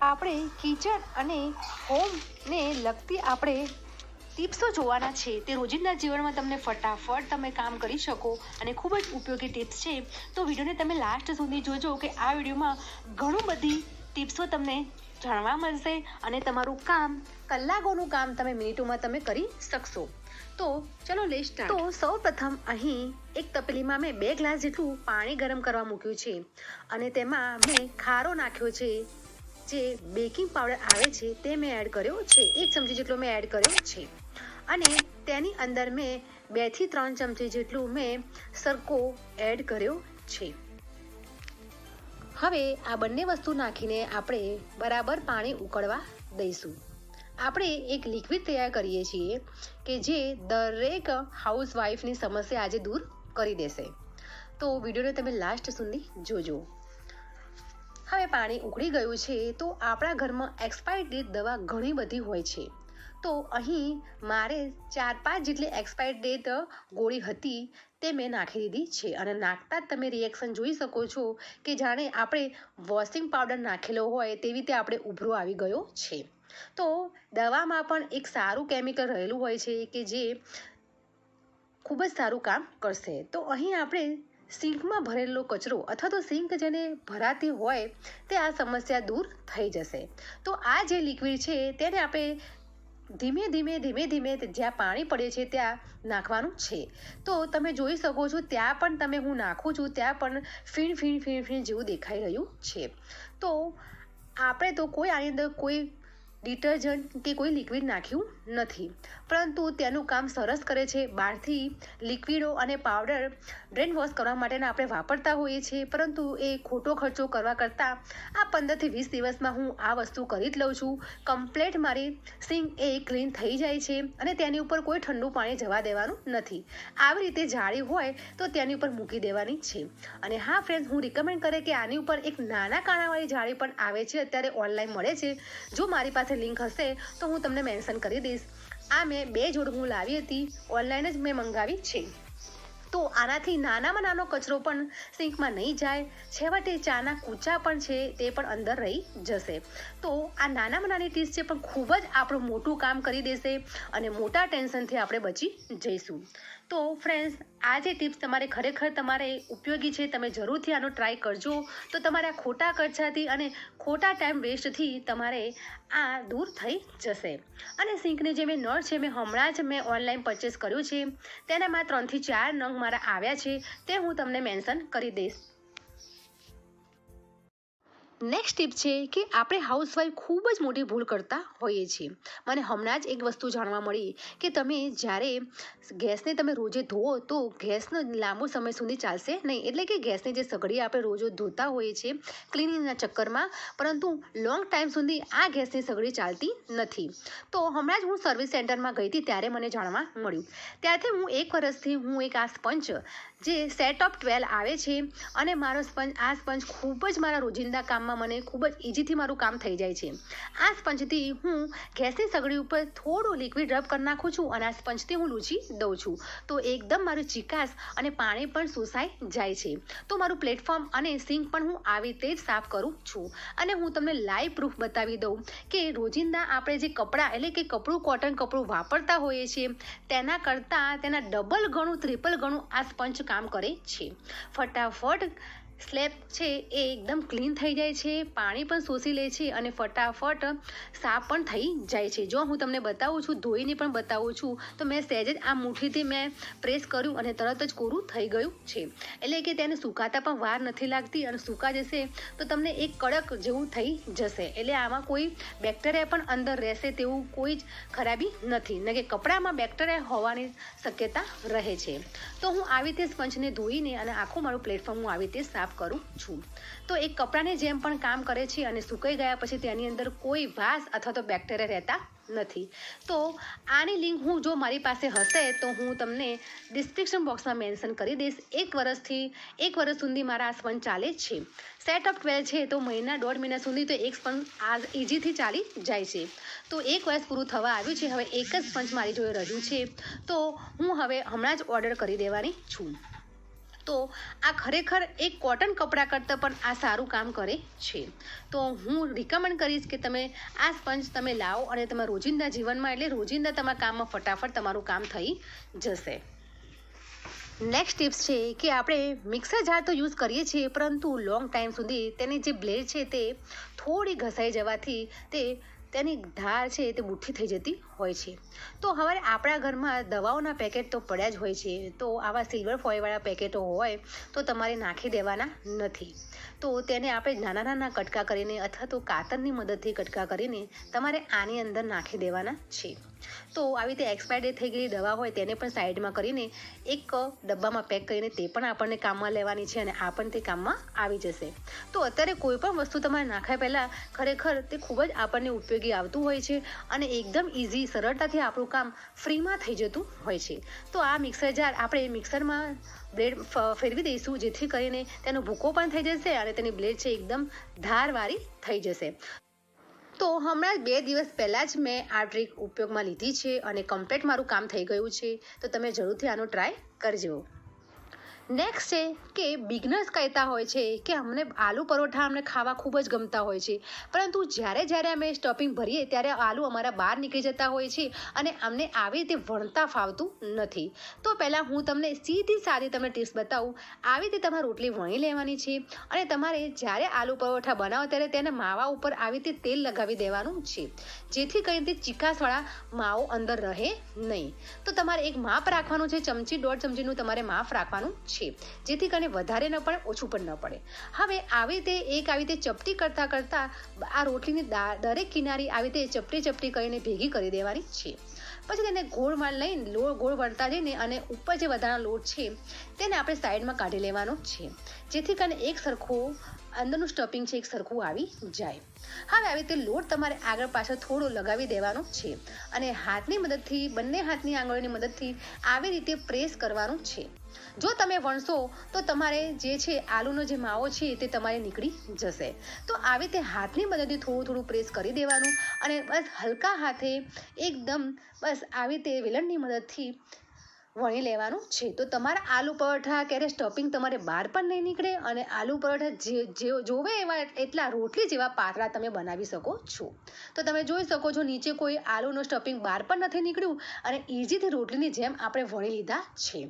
આપણે કિચન અને હોમને લગતી આપણે ટિપ્સો જોવાના છે. તે રોજિંદા જીવનમાં તમને ફટાફટ તમે કામ કરી શકો અને ખૂબ જ ઉપયોગી ટિપ્સ છે. તો વિડીયોને તમે લાસ્ટ સુધી જોજો કે આ વિડીયોમાં ઘણું બધી ટિપ્સો તમને જાણવા મળશે અને તમારું કામ કલાકોનું કામ તમે મિનિટોમાં તમે કરી શકશો. તો ચલો લેટ્સ સ્ટાર્ટ. તો સૌપ્રથમ અહીં એક તપેલીમાં મેં 2 ગ્લાસ જેટલું પાણી ગરમ કરવા મૂક્યું છે અને તેમાં મેં ખારો નાખ્યો છે. જે બેકિંગ પાવડર આવે છે તે મેં એડ કર્યો છે. 1 ચમચી જેટલો મેં એડ કર્યો છે અને તેની અંદર મેં 2 થી 3 ચમચી જેટલું મેં સરકો એડ કર્યો છે. હવે આ બંને વસ્તુ નાખીને આપણે બરાબર પાણી ઉકળવા દઈશું. આપણે એક લિક્વિડ તૈયાર કરીએ છીએ કે જે દરેક હાઉસવાઈફની સમસ્યા આજે દૂર કરી દેશે. તો વિડીયોને તમે લાસ્ટ સુધી જોજો. હવે પાણી ઉકળી ગયું છે તો આપણા ઘરમાં એક્સપાયરી ડેટ દવા ઘણી બધી હોય છે. તો અહીં મારે 4-5 જેટલી એક્સપાયરી ડેટ ગોળી હતી તે મેં નાખી દીધી છે અને નાખતા જ તમે રિએક્શન જોઈ શકો છો કે જાણે આપણે વોશિંગ પાવડર નાખેલો હોય તેવી રીતે આપણે ઉભરો આવી ગયો છે. તો દવામાં પણ એક સારું કેમિકલ રહેલું હોય છે કે જે ખૂબ જ સારું કામ કરશે. તો અહીં આપણે સિંકમાં ભરેલો કચરો અથવા તો સિંક જેને ભરાતી હોય તે આ સમસ્યા દૂર થઈ જશે. તો આ જે લિક્વિડ છે તેને આપણે ધીમે ધીમે જ્યાં પાણી પડે છે ત્યાં નાખવાનું છે. તો તમે જોઈ શકો છો ત્યાં પણ તમે હું નાખું છું ત્યાં પણ ફીણ જેવું દેખાઈ રહ્યું છે. તો આપણે તો કોઈ આની અંદર કોઈ ડિટર્જન્ટ કે કોઈ લિક્વિડ નાખ્યું નથી, પરંતુ તેનું કામ સરસ કરે છે. બહારથી લિક્વિડો અને પાવડર બ્રેન વોશ કરવા માટેના આપણે વાપરતા હોઈએ છીએ, પરંતુ એ ખોટો ખર્ચો કરવા કરતાં આ 15 થી 20 દિવસમાં હું આ વસ્તુ કરી જ લઉં છું. કમ્પ્લેટ મારી સિંક એ ક્લીન થઈ જાય છે અને તેની ઉપર કોઈ ઠંડુ પાણી જવા દેવાનું નથી. આવી રીતે જાળી હોય તો તેની ઉપર મૂકી દેવાની છે. અને હા ફ્રેન્ડ્સ, હું રિકમેન્ડ કરે કે આની ઉપર એક નાના કાણાવાળી જાળી પણ આવે છે, અત્યારે ઓનલાઈન મળે છે. જો મારી પાસે લિંક હશે તો હું તમને મેન્શન કરી દઈશ. આ મેં 2 જોડ હું લાવી હતી, ઓનલાઈન જ મેં મંગાવી છે. તો આનાથી નાનામાં નાનો કચરો પણ સિંકમાં નહીં જાય. છેવટે ચાના કૂચા પણ છે તે પણ અંદર રહી જશે. તો આ નાનામાં નાની ટીપ્સ છે પણ ખૂબ જ આપણું મોટું કામ કરી દેશે અને મોટા ટેન્શનથી આપણે બચી જઈશું. તો ફ્રેન્ડ્સ, આ જે ટિપ્સ તમારે ખરેખર તમારે ઉપયોગી છે, તમે જરૂરથી આનો ટ્રાય કરજો. તો તમારા ખોટા ખર્ચાથી અને ખોટા ટાઈમ વેસ્ટથી તમારે આ દૂર થઈ જશે. અને સિંકની જે મેં નળ છે મેં હમણાં જ મેં ઓનલાઈન પરચેસ કર્યું છે, તેનામાં 3 થી 4 નંગ મારા આવ્યા છે, તે હું તમને મેન્શન કરી દઈશ. નેક્સ્ટ ટીપ છે કે આપણે હાઉસવાઈફ ખૂબ જ મોટી ભૂલ કરતા હોઈએ છીએ. મને હમણાં જ એક વસ્તુ જાણવા મળી કે તમે જ્યારે ગેસને તમે રોજે ધોવો તો ગેસનો લાંબો સમય સુધી ચાલશે નહીં. એટલે કે ગેસની જે સગડી આપણે રોજ ધોતા હોઈએ છીએ ક્લિનિંગના ચક્કરમાં, પરંતુ લોંગ ટાઈમ સુધી આ ગેસની સગડી ચાલતી નથી. તો હમણાં જ હું સર્વિસ સેન્ટરમાં ગઈ હતી ત્યારે મને જાણવા મળ્યું. ત્યારથી હું 1 વર્ષથી હું એક આ સ્પંચ જે સેટ ઓફ 12 આવે છે અને મારો આ સ્પંજ ખૂબ જ મારા રોજિંદા કામમાં મને ખૂબ જ ઇઝીથી મારું કામ થઈ જાય છે. આ સ્પંજથી હું ગેસની સગડી ઉપર થોડું લિક્વિડ રબ કરી નાખું છું અને આ સ્પંજથી હું લૂછી દઉં છું. તો એકદમ મારું ચીકાશ અને પાણી પણ શોષાઈ જાય છે. તો મારું પ્લેટફોર્મ અને સિંક પણ હું આવી રીતે જ સાફ કરું છું. અને હું તમને લાઈવ પ્રૂફ બતાવી દઉં કે રોજિંદા આપણે જે કપડાં એટલે કે કપડું કોટન કપડું વાપરતા હોઈએ છીએ તેના કરતાં તેના ડબલ ગણું ટ્રિપલ ગણું આ સ્પંજ કામ કરે છે. ફટાફટ સ્લેબ છે એ એકદમ ક્લીન થઈ જાય છે, પાણી પણ શોષી લે છે અને ફટાફટ સાફ પણ થઈ જાય છે. જો હું તમને બતાવું છું, ધોઈને પણ બતાવું છું, તો મેં સહેજ જ આ મુઠ્ઠીથી મેં પ્રેસ કર્યું અને તરત જ કોરું થઈ ગયું છે. એટલે કે તેને સુકાતા પણ વાર નથી લાગતી અને સુકા જશે તો તમને એક કડક જેવું થઈ જશે. એટલે આમાં કોઈ બેક્ટેરિયા પણ અંદર રહેશે તેવું કોઈ જ ખરાબી નથી, ને કે કપડામાં બેક્ટેરિયા હોવાની શક્યતા રહે છે. તો હું આવી રીતે સ્પંજને ધોઈને અને આખું મારું પ્લેટફોર્મ હું આવી રીતે સાફ કરું છું. તો એક કપડાને જેમ પણ કામ કરે છે અને સુકાઈ ગયા પછી તેની અંદર કોઈ વાસ અથવા તો બેક્ટેરિયા રહેતા નથી. તો આની લિંક હું જો મારી પાસે હશે તો હું તમને ડિસ્ક્રિપ્શન બોક્સમાં મેન્શન કરી દઈશ. 1 વર્ષ સુધી મારા આ સ્પંજ ચાલે છે. સેટ ઓફ 12 છે તો મહિના 1.5 મહિના સુધી તો એક સ્પંજ આ ઇઝીથી ચાલી જાય છે. તો 1 વર્ષ પૂરું થવા આવ્યું છે. હવે એક જ સ્પંજ મારી જોડે રહ્યું છે, તો હું હવે હમણાં જ ઓર્ડર કરી દેવાની છું. તો આ ખરેખર એક કોટન કપડાં કરતાં પણ આ સારું કામ કરે છે. તો હું રિકમેન્ડ કરીશ કે તમે આ સ્પંજ તમે લાવો અને તમારા રોજિંદા જીવનમાં એટલે રોજિંદા તમારા કામમાં ફટાફટ તમારું કામ થઈ જશે. નેક્સ્ટ ટિપ્સ છે કે આપણે મિક્સર જાર તો યુઝ કરીએ છીએ, પરંતુ લોંગ ટાઈમ સુધી તેની જે બ્લેડ છે તે થોડી ઘસાઈ જવાથી તેની ધાર છે તે બુઠ્ઠી થઈ જતી હોય છે. તો હવે આપણા ઘરમાં દવાઓના પેકેટ તો પડ્યા જ હોય છે, તો આવા સિલ્વર ફોઇલવાળા પેકેટો હોય તો તમારે નાખી દેવાના નથી. તો તેને આપણે નાના નાના કટકા કરીને અથવા તો કાતરની મદદથી કટકા કરીને તમારે આની અંદર નાખી દેવાના છે. તો આવી રીતે એક્સપાયર ડેટ થઈ ગયેલી દવા હોય તેને પણ સાઈડમાં કરીને એક ડબ્બામાં પેક કરીને તે પણ આપણને કામમાં લેવાની છે અને આ પણ તે કામમાં આવી જશે. તો અત્યારે કોઈ પણ વસ્તુ તમારે નાખ્યા પહેલાં ખરેખર તે ખૂબ જ આપણને ઉપયોગી આવતું હોય છે અને એકદમ ઇઝી સરળતાથી આપણું કામ ફ્રીમાં થઈ જતું હોય છે. તો આ મિક્સર જાર આપણે મિક્સરમાં બ્લેડ ફેરવી દઈશું, જેથી કરીને તેનો ભૂકો પણ થઈ જશે અને તેની બ્લેડ છે એકદમ ધારવાળી થઈ જશે. તો હમણાં 2 દિવસ પહેલાં જ મેં આ ટ્રીક ઉપયોગમાં લીધી છે અને કમ્પ્લીટ મારું કામ થઈ ગયું છે. તો તમે જરૂરથી આનો ટ્રાય કરજો. નેક્સ્ટ છે કે બિગનર્સ કહેતા હોય છે કે અમને આલુ પરોઠા અમને ખાવા ખૂબ જ ગમતા હોય છે, પરંતુ જ્યારે અમે સ્ટફિંગ ભરીએ ત્યારે આલુ અમારા બહાર નીકળી જતા હોય છે અને અમને આવી રીતે વણતા ફાવતું નથી. તો પહેલાં હું તમને સીધી સાદી તમને ટિપ્સ બતાવું. આવી રીતે તમારે રોટલી વણી લેવાની છે અને તમારે જ્યારે આલુ પરોઠા બનાવો ત્યારે તેના માવા ઉપર આવી રીતે તેલ લગાવી દેવાનું છે, જેથી કરીને તે ચીકાશવાળા માવો અંદર રહે નહીં. તો તમારે એક માપ રાખવાનું છે, ચમચી 1.5 ચમચીનું તમારે માપ રાખવાનું છે, જેથી કરીને વધારે ન પડે ઓછું પણ ન પડે. હવે આવી રીતે ચપટી કરતા આ રોટલીની દરેક કિનારી આવી રીતે ચપટી કરીને ભેગી કરી દેવાની છે. પછી તેને ગોળમાં લઈને ગોળ વળતા જઈને અને ઉપર જે વધારાનો લોટ છે તેને આપણે સાઈડમાં કાઢી લેવાનો છે, જેથી કરીને એક સરખો અંદરનું સ્ટફિંગ છે એક સરખું આવી જાય. હવે આવી રીતે લોટ તમારે આગળ પાછળ થોડો લગાવી દેવાનો છે અને હાથની મદદથી બંને હાથની આંગળીની મદદથી આવી રીતે પ્રેસ કરવાનું છે. જો તમે વણશો તો તમારે જે છે આલુનો જે માવો છે તે તમારે નીકળી જશે. તો આવી રીતે હાથની મદદથી થોડું પ્રેસ કરી દેવાનું અને બસ હલકા હાથે એકદમ બસ આવી રીતે વેલણની મદદથી વણી લેવાનું છે. તો તમારા આલુ પરોઠા ક્યારે સ્ટફિંગ તમારે બહાર પણ નહીં નીકળે અને આલુ પરોઠા જોવે એવા એટલા રોટલી જેવા પાતળા તમે બનાવી શકો છો. તો તમે જોઈ શકો છો નીચે કોઈ આલુનો સ્ટફિંગ બહાર પણ નથી નીકળ્યું અને ઇઝીથી રોટલીની જેમ આપણે વણી લીધા છે.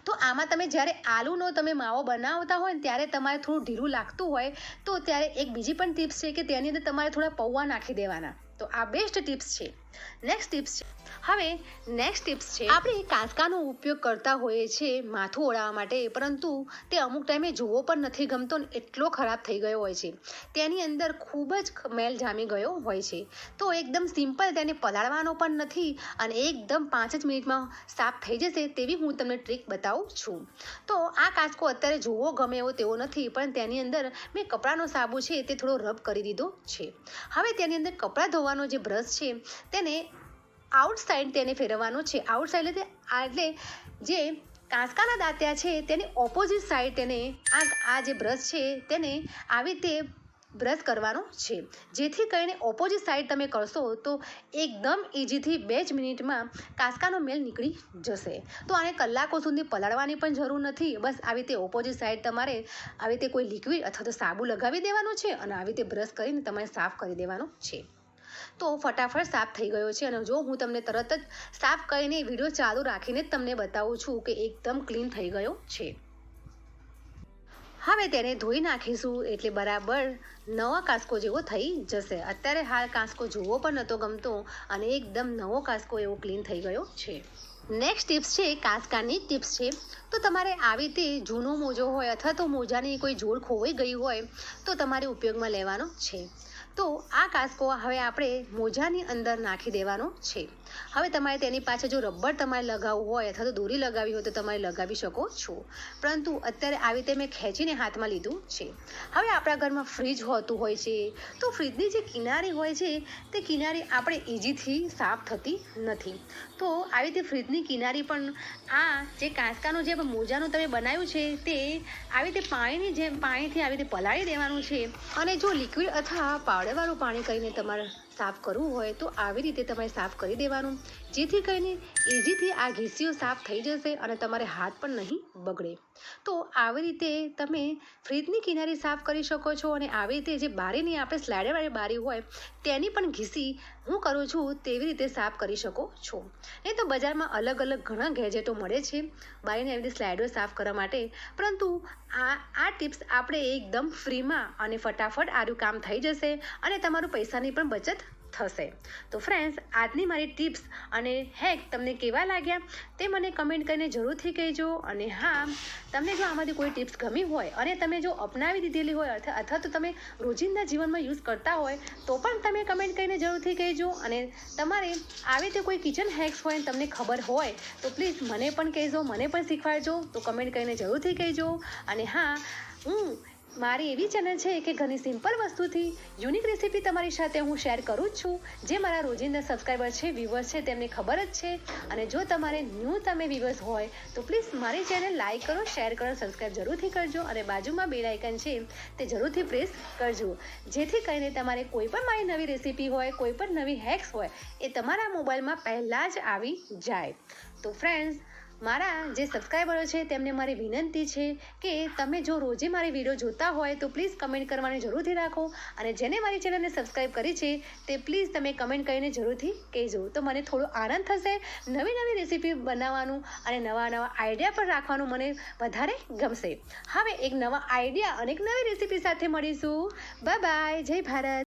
તો આમાં તમે જ્યારે આલુનો તમે માવો બનાવતા હોય ને ત્યારે તમારે થોડું ઢીલું લાગતું હોય તો ત્યારે એક બીજી પણ ટિપ્સ છે કે તેની અંદર તમારે થોડા પૌવા નાખી દેવાના. તો આ બેસ્ટ ટિપ્સ છે. નેક્સ્ટ ટિપ્સ છે આપણે કાંસકાનો ઉપયોગ કરતા હોઈએ છીએ માથું ઓળાવવા માટે, પરંતુ તે અમુક ટાઈમે જોવો પણ નથી ગમતો ને એટલો ખરાબ થઈ ગયો હોય છે. તેની અંદર ખૂબ જ મેલ જામી ગયો હોય છે. તો એકદમ સિમ્પલ તેને પલાળવાનો પણ નથી અને એકદમ 5 જ મિનિટમાં સાફ થઈ જશે તેવી હું તમને ટ્રીક બતાવું છું. તો આ કાંસકો અત્યારે જોવો ગમે એવો તેવો નથી, પણ તેની અંદર મેં કપડાનો સાબુ છે તે થોડો રબ કરી દીધો છે. હવે તેની અંદર કપડાં ધોવાનો જે બ્રશ છે તેને આઉટસાઇડ તેને ફેરવવાનો છે. આઉટસાઇડ એટલે જે કાંસકાના દાંતિયા છે તેની ઓપોઝિટ સાઈડ તેને આ જે બ્રશ છે તેને આવી રીતે બ્રશ કરવાનો છે, જેથી કરીને ઓપોઝિટ સાઈડ તમે કરશો તો એકદમ ઇઝીથી 2 જ મિનિટમાં કાંસકાનો મેલ નીકળી જશે. તો આને કલાકો સુધી પલાળવાની પણ જરૂર નથી. બસ આવી રીતે ઓપોઝિટ સાઈડ તમારે આવી રીતે કોઈ લિક્વિડ અથવા તો સાબુ લગાવી દેવાનું છે અને આવી રીતે બ્રશ કરીને તમારે સાફ કરી દેવાનું છે. તો ફટાફટ સાફ થઈ ગયો છે અને જો હું તમને તરત જ સાફ કરીને વિડીયો ચાલુ રાખીને જ તમને બતાવું છું કે એકદમ ક્લીન થઈ ગયો છે. હવે તેને ધોઈ નાખીશું એટલે બરાબર નવા કાંસકો જેવો થઈ જશે. અત્યારે હાલ કાંસકો જોવો પણ નહોતો ગમતો અને એકદમ નવો કાંસકો એવો ક્લીન થઈ ગયો છે. નેક્સ્ટ ટિપ્સ છે કાંસકાની ટિપ્સ છે. તો તમારે આવી રીતે જૂનો મોજો હોય અથવા તો મોજાની કોઈ જોડ ખોવાઈ ગઈ હોય તો તમારે ઉપયોગમાં લેવાનો છે. તો આ કાંસકો હવે આપણે મોજાની અંદર નાખી દેવાનો છે. હવે તમારે તેની પાછળ જો રબર તમારે લગાવવું હોય અથવા તો દોરી લગાવી હોય તો તમારે લગાવી શકો છો, પરંતુ અત્યારે આવી રીતે મેં ખેંચીને હાથમાં લીધું છે. હવે આપણા ઘરમાં ફ્રીજ હોતું હોય છે, તો ફ્રીજની જે કિનારી હોય છે તે કિનારી આપણે ઇઝીથી સાફ થતી નથી. તો આવી રીતે ફ્રીજની કિનારી પણ આ જે કાંસકાનું જે મોજાનું તમે બનાવ્યું છે તે આવી રીતે પાણીથી આવી રીતે પલાળી દેવાનું છે અને જો લિક્વિડ અથવા પાવડરવાળું પાણી કરીને તમારે સાફ કરવું હોય તો આવી રીતે તમારે સાફ કરી દેવાનું, જેથી કરીને ઇઝીથી આ ઘીસીઓ સાફ થઈ જશે અને તમારે હાથ પણ નહીં બગડે. તો આવી રીતે તમે ફ્રીજની કિનારી સાફ કરી શકો છો અને આવી રીતે જે બારીની આપણે સ્લાઇડરવાળી બારી હોય તેની પણ ઘીસી હું કરું છું તેવી રીતે સાફ કરી શકો છો. નહીં તો બજારમાં અલગ અલગ ઘણા ગેજેટો મળે છે બારીને આવી રીતે સ્લાઇડર સાફ કરવા માટે, પરંતુ આ ટિપ્સ આપણે એકદમ ફ્રીમાં અને ફટાફટ આરું કામ થઈ જશે અને તમારું પૈસાની પણ બચત થશે. તો ફ્રેન્ડ્સ, આજની મારી ટિપ્સ અને હેક તમને કેવા લાગ્યા તે મને કમેન્ટ કરીને જરૂરથી કહેજો. અને હા, તમને જો આમાંથી કોઈ ટિપ્સ ગમી હોય અને તમે જો અપનાવી દીધેલી હોય અથવા તો તમે રોજિંદા જીવનમાં યુઝ કરતા હોય તો પણ તમે કમેન્ટ કરીને જરૂરથી કહેજો. અને તમારે આવી રીતે કોઈ કિચન હેક્સ હોય અને તમને ખબર હોય તો પ્લીઝ મને પણ કહેજો, મને પણ શીખવાડજો. તો કમેન્ટ કરીને જરૂરથી કહેજો. અને હા, મારી એવી ચેનલ છે કે ઘણી સિમ્પલ વસ્તુથી યુનિક રેસીપી તમારી સાથે હું શેર કરું જ છું, જે મારા રોજિંદા સબસ્ક્રાઈબર છે, વ્યુઅર્સ છે, તેમને ખબર જ છે. અને જો તમારે તમે વ્યુઅર્સ હોય તો પ્લીઝ મારી ચેનલ લાઈક કરો, શેર કરો, સબસ્ક્રાઈબ જરૂરથી કરજો અને બાજુમાં બેલ આઇકન છે તે જરૂરથી પ્રેસ કરજો, જેથી કરીને તમારે કોઈ પણ મારી નવી રેસીપી હોય, કોઈ પણ નવી હેક્સ હોય એ તમારા મોબાઈલમાં પહેલાં જ આવી જાય. તો ફ્રેન્ડ્સ, મારા જે સબસ્ક્રાઈબરો છે તેમને મારી વિનંતી છે કે તમે જો રોજે મારી વિડીયો જોતા હોય તો પ્લીઝ કમેન્ટ કરવાની જરૂરથી રાખો. અને જેને મારી ચેનલને સબસ્ક્રાઈબ કરી છે તે પ્લીઝ તમે કમેન્ટ કરીને જરૂરથી કહેજો. તો મને થોડો આનંદ થશે, નવી નવી રેસીપી બનાવવાનું અને નવા નવા આઈડિયા પણ રાખવાનું મને વધારે ગમશે. હવે એક નવા આઈડિયા અને એક નવી રેસીપી સાથે મળીશું. Bye bye. જય ભારત.